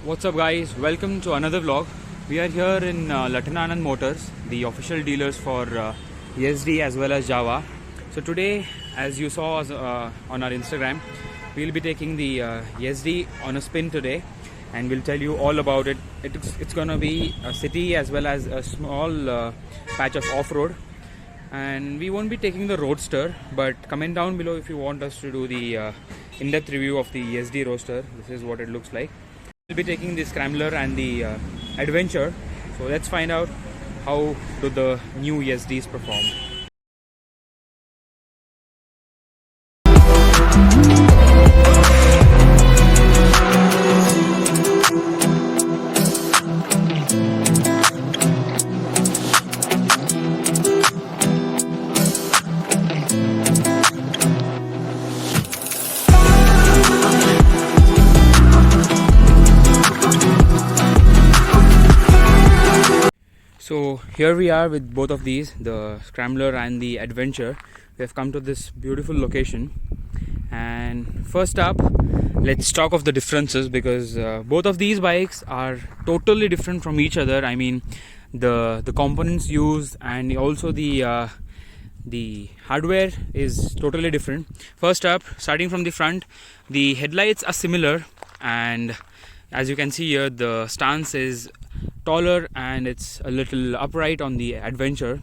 What's up guys, welcome to another vlog. We are here in LATHANAND Motors, the official dealers for Yezdi as well as JAWA. So today, as you saw on our Instagram, we'll be taking the Yezdi on a spin today and we'll tell you all about it. It's gonna be a city as well as a small patch of off-road, and we won't be taking the Roadster, but comment down below if you want us to do the in-depth review of the Yezdi Roadster. This is what it looks like. We'll be taking the Scrambler and the Adventure, so let's find out how do the new Yezdis perform. So here we are with both of these, the Scrambler and the Adventure. We have come to this beautiful location, and first up, let's talk of the differences, because both of these bikes are totally different from each other. I mean, the components used and also the hardware is totally different. First up, starting from the front, the headlights are similar, and as you can see here, the stance is taller and it's a little upright on the Adventure,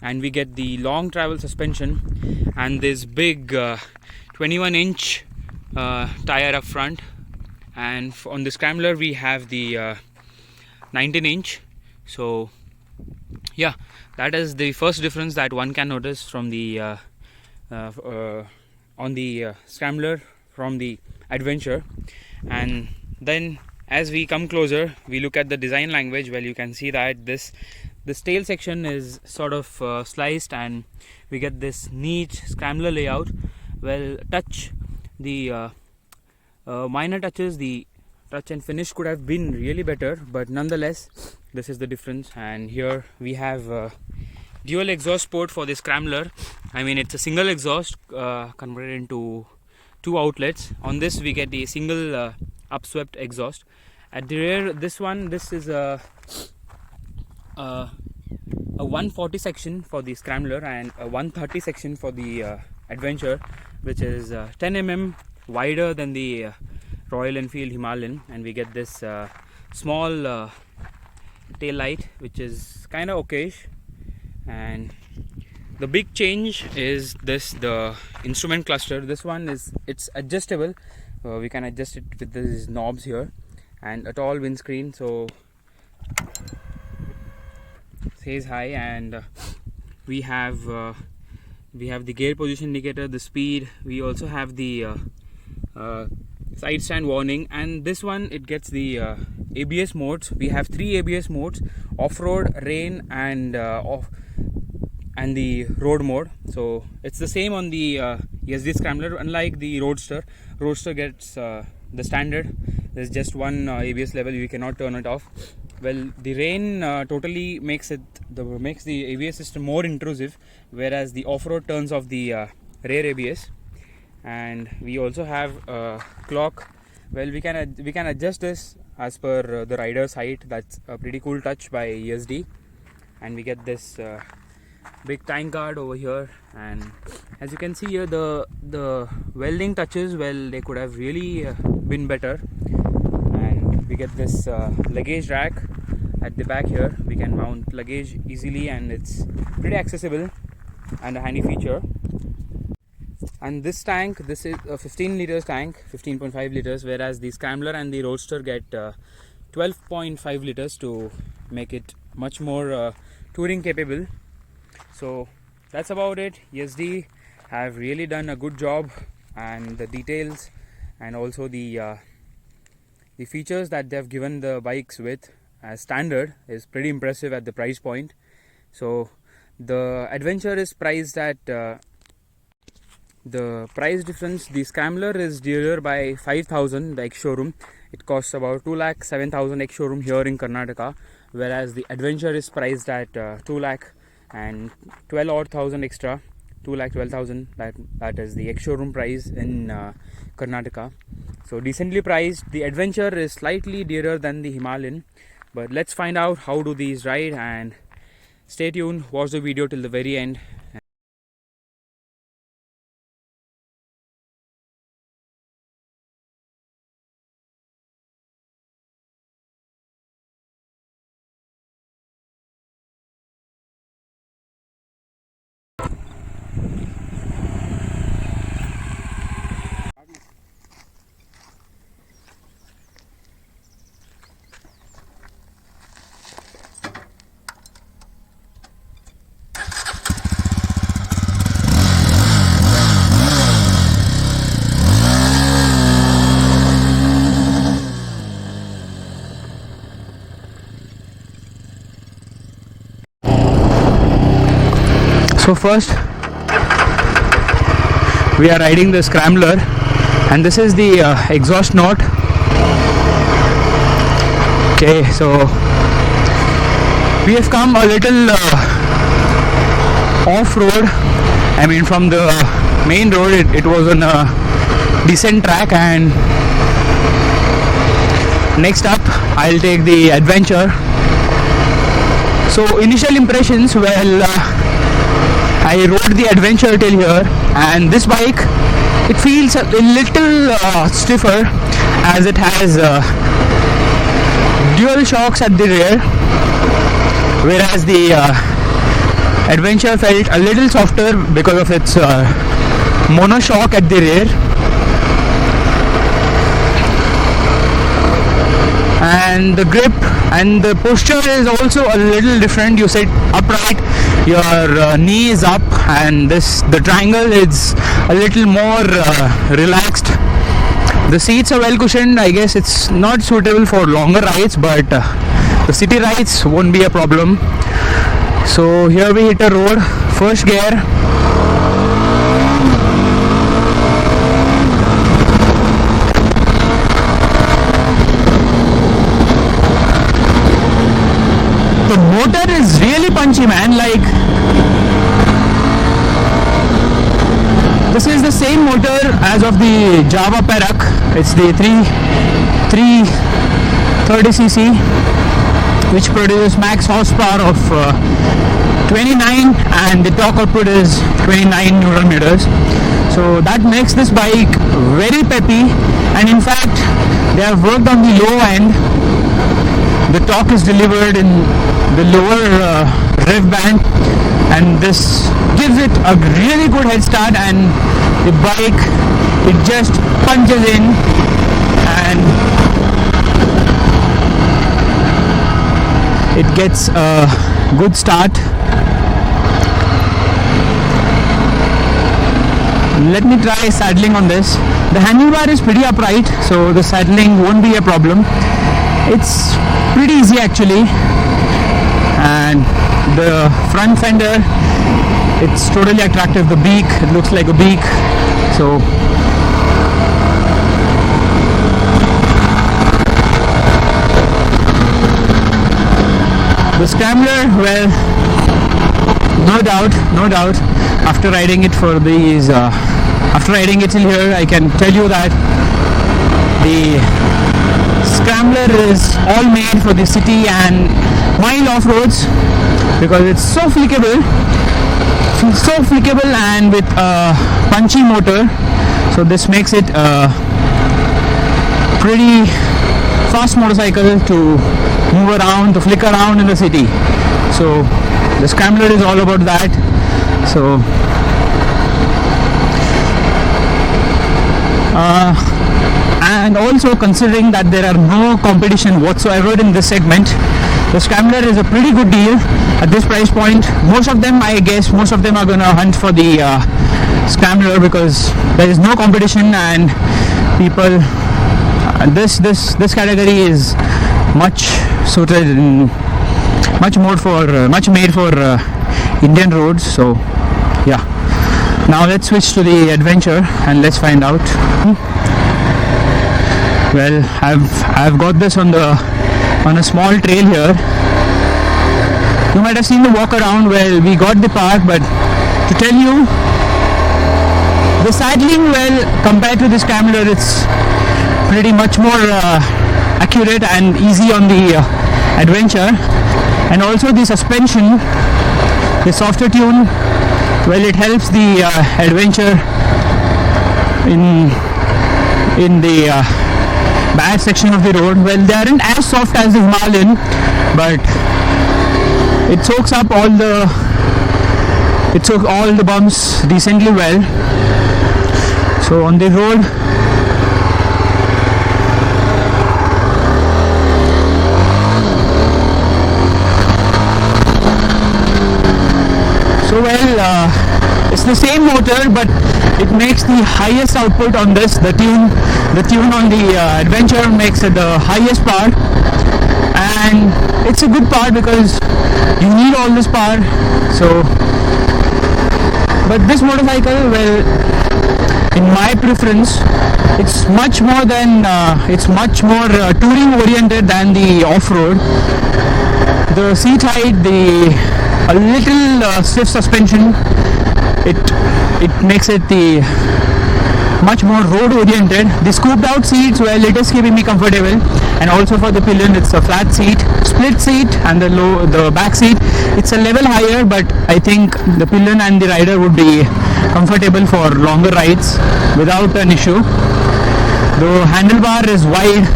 and we get the long travel suspension and this big 21-inch tire up front, and on the Scrambler we have the 19-inch. So yeah, that is the first difference that one can notice from the on the Scrambler from the Adventure. And then as we come closer, we look at the design language. Well, you can see that this tail section is sort of sliced, and we get this neat Scrambler layout. Well, the minor touches, the touch and finish could have been really better, but nonetheless, this is the difference. And here we have dual exhaust port for the Scrambler. I mean, it's a single exhaust converted into two outlets. On this, we get the single upswept exhaust. At the rear, this is a 140 section for the Scrambler and a 130 section for the Adventure, which is 10 mm wider than the Royal Enfield Himalayan. And we get this small tail light, which is kind of okayish. And the big change is the instrument cluster. This one it's adjustable. We can adjust it with these knobs here, and a tall windscreen, so says high. And we have the gear position indicator, the speed. We also have the side stand warning, and this one, it gets the ABS modes. We have 3 ABS modes: off-road, rain, and the road mode. So it's the same on the Yezdi Scrambler. Unlike the Roadster gets the standard. There's just one ABS level, you cannot turn it off. Well, the rain totally makes the ABS system more intrusive, whereas the off-road turns off the rear ABS. And we also have a clock. Well, we can adjust this as per the rider's height. That's a pretty cool touch by Yezdi. And we get this big tank guard over here, and as you can see here, the welding touches, well, they could have really been better. And we get this luggage rack at the back here. We can mount luggage easily, and it's pretty accessible and a handy feature. And this tank, this is a 15 liters tank, 15.5 liters, whereas the Scrambler and the Roadster get 12.5 liters to make it much more touring capable. So that's about it. Yezdi have really done a good job, and the details and also the features that they've given the bikes with as standard is pretty impressive at the price point. So the Adventure is priced at the price difference. The Scrambler is dearer by 5,000, the ex-showroom. It costs about 2,07,000 ex-showroom here in Karnataka, whereas the Adventure is priced at 2,12,000 extra 2,12,000. That is the ex-showroom price in Karnataka. So decently priced. The Adventure is slightly dearer than the Himalayan, but let's find out how do these ride, and stay tuned, watch the video till the very end. So first we are riding the Scrambler, and this is the exhaust note. Okay, so we have come a little off-road. I mean, from the main road it was on a decent track, and next up I'll take the Adventure. So initial impressions, well, I rode the Adventure till here, and this bike, it feels a little stiffer, as it has dual shocks at the rear, whereas the Adventure felt a little softer because of its monoshock at the rear. And the grip and the posture is also a little different. You sit upright, your knee is up, and the triangle is a little more relaxed. The seats are well cushioned. I guess it's not suitable for longer rides, but the city rides won't be a problem. So here we hit a road, first gear. The motor is really punchy, man. Like, this is the same motor as of the Jawa Perak. It's the 330cc, which produces max horsepower of 29, and the torque output is 29 Newton meters. So that makes this bike very peppy, and in fact they have worked on the low end. The torque is delivered in the lower rev band, and this gives it a really good head start, and the bike, it just punches in, and it gets a good start. Let me try saddling on this. The handlebar is pretty upright, so the saddling won't be a problem. It's pretty easy actually, and the front fender, it's totally attractive. The beak, it looks like a beak. So the Scrambler, well, no doubt after riding it for these after riding it till here, I can tell you that the Scrambler is all made for the city and mile off-roads, because it's so flickable and with a punchy motor. So this makes it a pretty fast motorcycle to move around, to flick around in the city. So the Scrambler is all about that. So and also considering that there are no competition whatsoever in this segment, the Scrambler is a pretty good deal at this price point. Most of them, I guess, are gonna hunt for the Scrambler because there is no competition, and people, this category is much suited and much made for Indian roads. So yeah, now let's switch to the Adventure and let's find out. Well, I've got this on a small trail here. You might have seen the walk around. Well, we got the park, but to tell you, The saddling, well, compared to the Scrambler, it's pretty much more accurate and easy on the Adventure. And also the suspension, the softer tune, well, it helps the Adventure in the bad section of the road. Well, they aren't as soft as the Himalayan, but it soaks up all the bumps decently well. So on the road, so well, it's the same motor, but it makes the highest output on this. The tune on the Adventure makes it the highest power, and it's a good power because you need all this power. So, but this motorcycle, well, in my preference, it's much more touring oriented than the off-road. The seat height, a little stiff suspension, it makes it the much more road oriented. The scooped out seats, well, it is keeping me comfortable, and also for the pillion, it's a flat seat, split seat, and the back seat, it's a level higher, but I think the pillion and the rider would be comfortable for longer rides without an issue. The handlebar is wide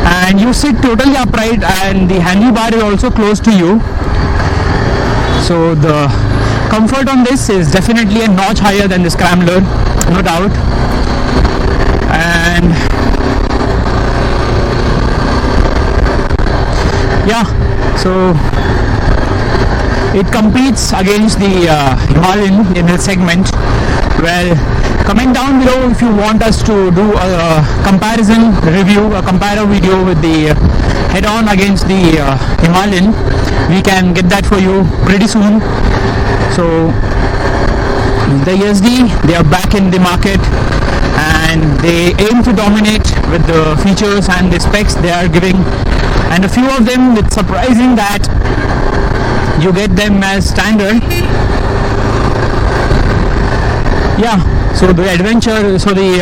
and you sit totally upright, and the handlebar is also close to you, so the comfort on this is definitely a notch higher than the Scrambler, no doubt. And yeah, so it competes against the Himalayan in its segment. Well, comment down below if you want us to do a comparison review, a comparative video with the head-on against the Himalayan. We can get that for you pretty soon. So the Yezdi, they are back in the market, and they aim to dominate with the features and the specs they are giving, and a few of them, it's surprising that you get them as standard. Yeah, so the Adventure, so the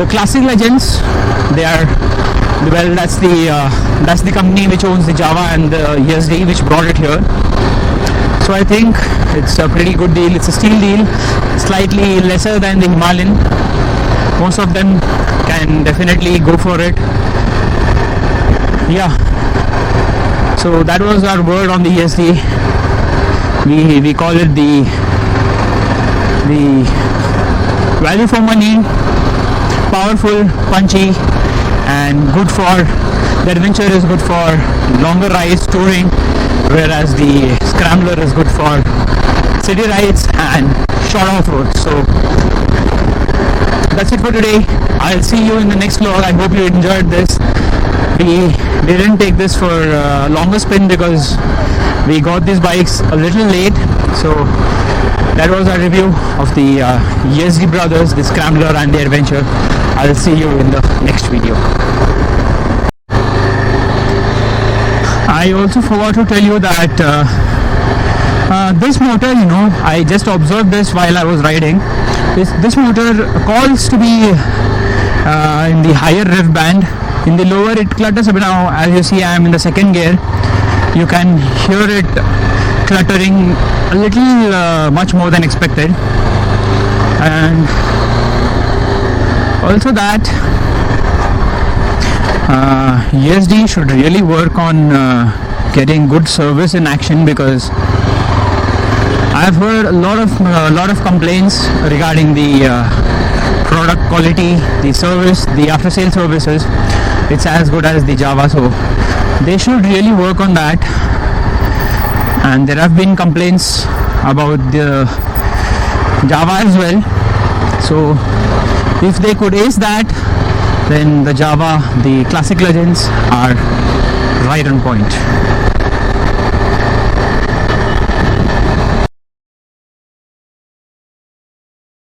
Classic Legends, they are, well, that's the company which owns the JAWA and the Yezdi, which brought it here. So I think it's a pretty good deal. It's a steel deal, slightly lesser than the Himalayan. Most of them can definitely go for it. Yeah, so that was our word on the Yezdi. We call it the value for money, powerful, punchy, and good for, the Adventure is good for longer rides, touring, whereas the Scrambler is good for city rides and short off-road. So that's it for today. I'll see you in the next vlog. I hope you enjoyed this. We didn't take this for a longer spin because we got these bikes a little late. So that was our review of the Yezdi brothers, the Scrambler and the Adventure. I'll see you in the next video. I also forgot to tell you that this motor, I just observed this while I was riding. This motor calls to be in the higher rev band. In the lower, it clutters a bit. Now, as you see, I am in the second gear. You can hear it cluttering a little much more than expected. And also that Yezdi should really work on getting good service in action, because I've heard a lot of complaints regarding the product quality, the service, the after sale services. It's as good as the JAWA, so they should really work on that. And there have been complaints about the JAWA as well. So if they could ace that, then the JAWA, the Classic Legends are right on point.